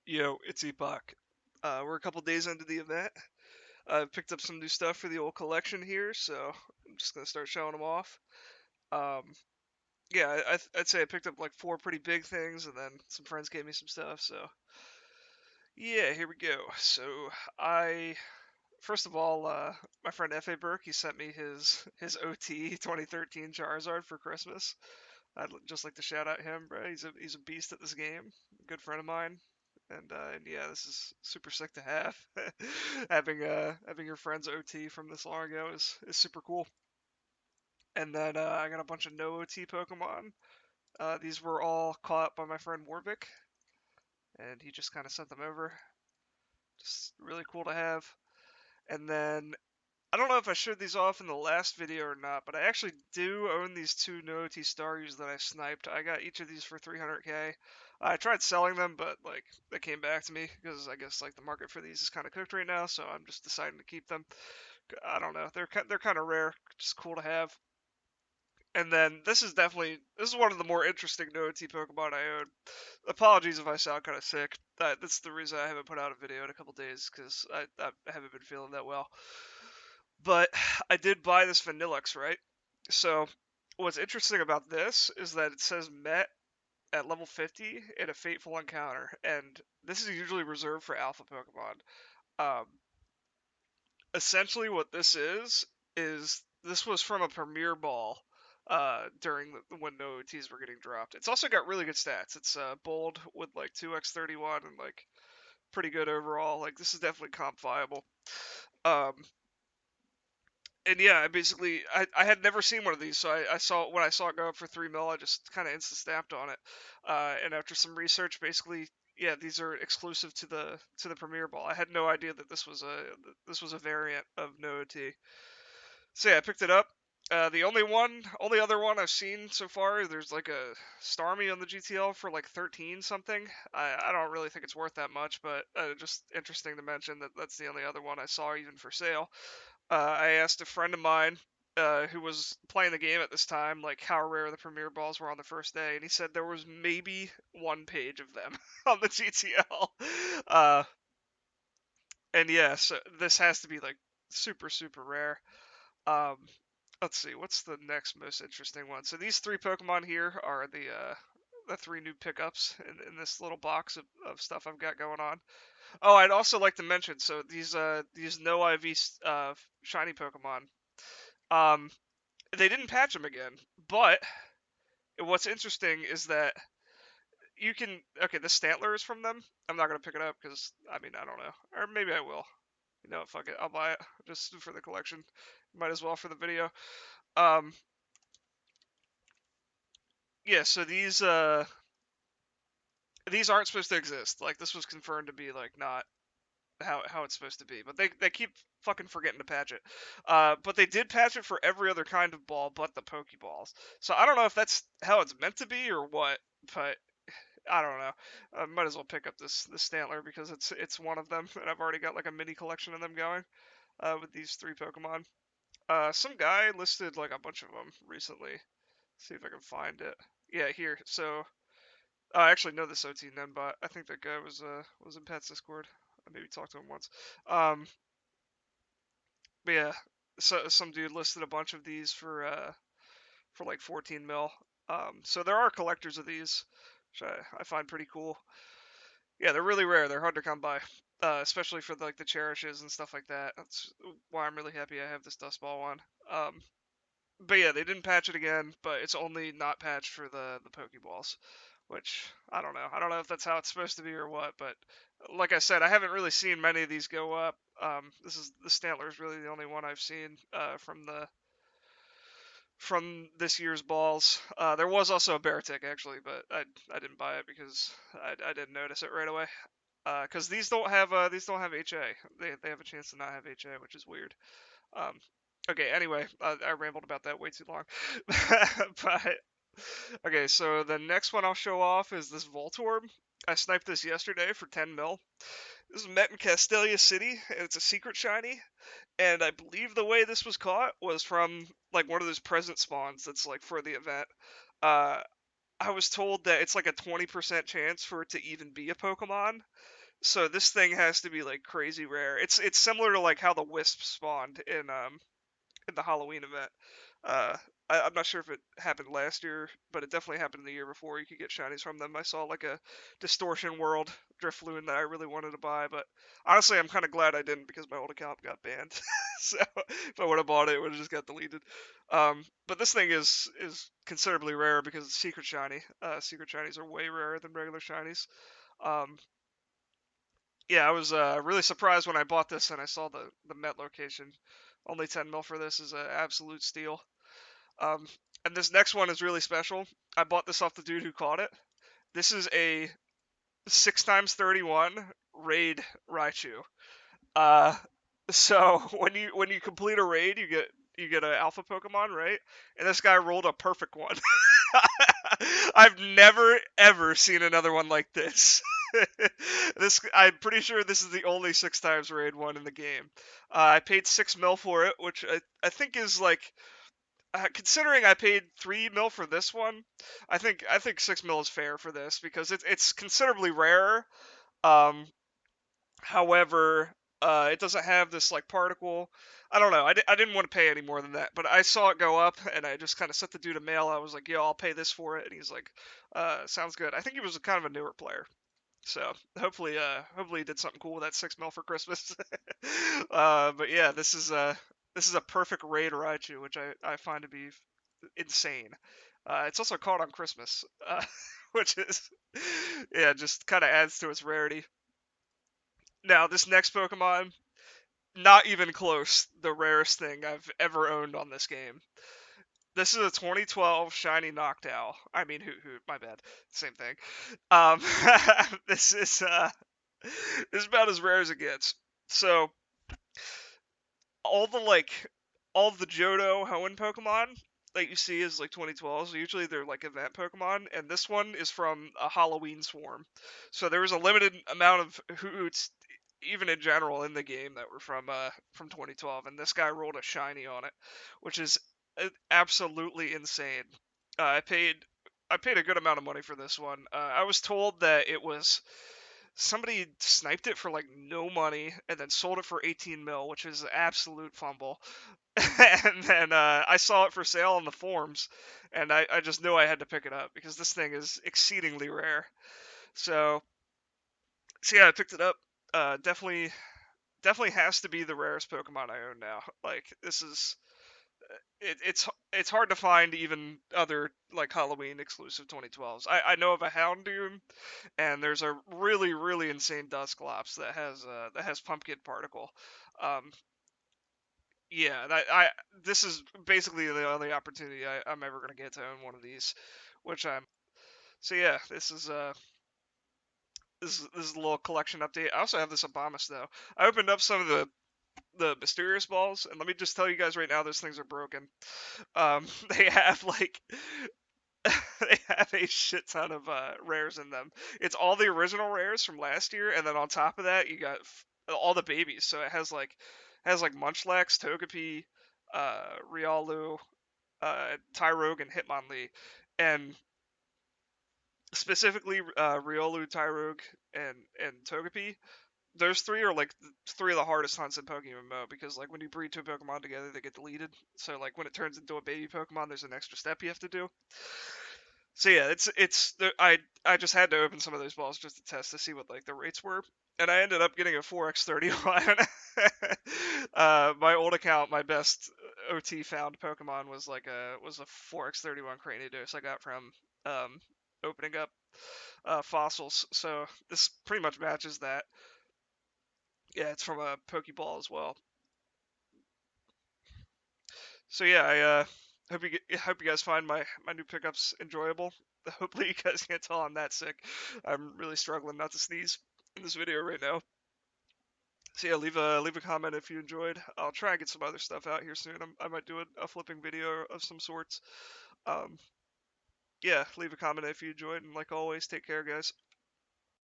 Yo, it's Epoch. We're a couple days into the event. I've picked up some new stuff for the old collection here, so I'm just gonna start showing them off. Um, yeah, I'd say I picked up like four pretty big things, and then some friends gave me some stuff. So yeah, here we go. So I first of all, my friend F.A. Burke, he sent me his OT 2013 Charizard for Christmas. I'd just like to shout out him, bro. He's a beast at this game. Good friend of mine, and yeah, this is super sick to have. Having your friend's OT from this long ago is super cool. And then I got a bunch of no OT Pokemon. These were all caught by my friend Warwick, and he just kind of sent them over. Just really cool to have. And then I don't know if I showed these off in the last video or not, but I actually do own these two no OT Starries that I sniped. I got each of these for 300k. I tried selling them, but like they came back to me because I guess like the market for these is kind of cooked right now, so I'm just deciding to keep them. I don't know. They're kind of rare, just cool to have. And then this is one of the more interesting no OT Pokemon I own. Apologies if I sound kind of sick. That's the reason I haven't put out a video in a couple days because I haven't been feeling that well. But I did buy this Vanillux, right? So what's interesting about this is that it says met at level 50 in a fateful encounter, and this is usually reserved for alpha Pokemon. Um, Essentially, what this is this was from a Premier Ball during when no OTs were getting dropped. It's also got really good stats. It's bold with like 2x31 and like pretty good overall. Like this is definitely comp viable. Um, and yeah, I had never seen one of these, so I saw when I saw it go up for 3 mil, I just kind of instant snapped on it. And after some research, basically, yeah, these are exclusive to the Premier Ball. I had no idea that this was a variant of No OT. So yeah, I picked it up. The only other one I've seen so far, there's like a Starmie on the GTL for like 13 something. I don't really think it's worth that much, but just interesting to mention that that's the only other one I saw even for sale. I asked a friend of mine who was playing the game at this time, like how rare the Premier Balls were on the first day, and he said there was maybe one page of them on the GTL. Uh, and yeah, so this has to be like super rare. Um, let's see, what's the next most interesting one? So these three Pokemon here are the three new pickups in this little box of stuff I've got going on. Oh, I'd also like to mention, so these no IV shiny Pokemon. Um, they didn't patch them again, but what's interesting is that you can. Okay, the Stantler is from them. I'm not gonna pick it up because I mean I don't know, or maybe I will. You know, fuck it, I'll buy it just for the collection. Might as well for the video. Um, yeah. So these aren't supposed to exist. Like this was confirmed to be like not how it's supposed to be, but they keep fucking forgetting to patch it. But they did patch it for every other kind of ball but the Pokeballs. So I don't know if that's how it's meant to be or what, but I don't know. I might as well pick up this Stantler because it's one of them, and I've already got like a mini collection of them going with these three Pokemon. Some guy listed like a bunch of them recently. See if I can find it. Yeah, here. So I actually know this OT Nenbot. I think that guy was in Pat's Discord. I maybe talked to him once. Um, but yeah, so some dude listed a bunch of these for like 14 mil. So there are collectors of these, which I find pretty cool. Yeah, they're really rare. They're hard to come by, especially for like the cherishes and stuff like that. That's why I'm really happy I have this Dust Ball one. But yeah, they didn't patch it again, but it's only not patched for the Pokeballs, which I don't know. I don't know if that's how it's supposed to be or what, but like I said, I haven't really seen many of these go up. The Stantler is really the only one I've seen from this year's balls. There was also a Beartic actually, but I didn't buy it because I didn't notice it right away. Because these don't have HA. They have a chance to not have HA, which is weird. Um, okay, anyway, I rambled about that way too long. But okay, so the next one I'll show off is this Voltorb. I sniped this yesterday for 10 mil. This is met in Castelia City, and it's a secret shiny. And I believe the way this was caught was from like one of those present spawns that's like for the event. Uh, I was told that it's like a 20% chance for it to even be a Pokemon. So this thing has to be like crazy rare. It's similar to like how the Wisp spawned in the Halloween event. Uh, I'm not sure if it happened last year, but it definitely happened the year before. You could get shinies from them. I saw like a Distortion World Drifloon that I really wanted to buy, but honestly, I'm kind of glad I didn't because my old account got banned. So if I would have bought it, it would have just got deleted. But this thing is considerably rarer because it's secret shiny. Secret shinies are way rarer than regular shinies. Um, yeah, I was really surprised when I bought this and I saw the Met location. Only 10 mil for this is an absolute steal. Um, and this next one is really special. I bought this off the dude who caught it. This is a 6 times 31 raid Raichu. Uh, so when you complete a raid, you get an alpha Pokemon, right? And this guy rolled a perfect one. I've never ever seen another one like this. I'm pretty sure this is the only 6 times raid one in the game. I paid 6 mil for it, which I think is like considering I paid 3 mil for this one. I think 6 mil is fair for this because it's considerably rarer. Um, However, it doesn't have this like particle. I don't know. I didn't want to pay any more than that, but I saw it go up, and I just kind of sent the dude a mail. I was like, "Yo, I'll pay this for it," and he's like, "Sounds good." I think he was kind of a newer player, so hopefully he did something cool with that 6 mil for Christmas. But yeah, this is a perfect raid Raichu, which I find to be insane. It's also caught on Christmas, which is yeah, just kind of adds to its rarity. Now, this next Pokemon, not even close, the rarest thing I've ever owned on this game. This is a 2012 shiny Noctowl. I mean, Hoot, my bad. Same thing. Um, this is about as rare as it gets. So all the like all the Johto Hoenn Pokemon that you see is like 2012. So usually they're like event Pokemon, and this one is from a Halloween swarm. So there was a limited amount of Hoots, even in general, in the game that were from 2012, and this guy rolled a shiny on it, which is absolutely insane. I paid a good amount of money for this one. I was told that it was somebody sniped it for like no money and then sold it for 18 mil, which is an absolute fumble. And then I saw it for sale on the forums, and I just knew I had to pick it up because this thing is exceedingly rare. So, so yeah, I picked it up. Definitely has to be the rarest Pokemon I own now. Like this is it's hard to find even other like Halloween exclusive 2012s. I know of a Houndoom, and there's a really insane Dusclops that has Pumpkin Particle. Um, yeah, this is basically the only opportunity I'm ever gonna get to own one of these, which I'm. So yeah, this is a little collection update. I also have this Abomus though. I opened up some of the mysterious balls, and let me just tell you guys right now, those things are broken. They have like they have a shit ton of rares in them. It's all the original rares from last year, and then on top of that, you got all the babies. So it has like Munchlax, Togepi, Riolu, Tyrogue, and Hitmonlee, and specifically Riolu, Tyrogue, and Togepi. Those three are like three of the hardest hunts in Pokemon Mo because like when you breed two Pokemon together, they get deleted. So like when it turns into a baby Pokemon, there's an extra step you have to do. So yeah, I just had to open some of those balls just to test to see what like the rates were, and I ended up getting a 4x31. My old account, my best OT found Pokemon was a 4x31 Cranidos I got from um, opening up fossils. So this pretty much matches that. Yeah, it's from a Pokeball as well. So yeah, I hope you guys find my new pickups enjoyable. Hopefully you guys can't tell I'm that sick. I'm really struggling not to sneeze in this video right now. So yeah, leave a comment if you enjoyed. I'll try and get some other stuff out here soon. I might do a flipping video of some sorts. Um, yeah, leave a comment if you enjoyed, and like always, take care, guys.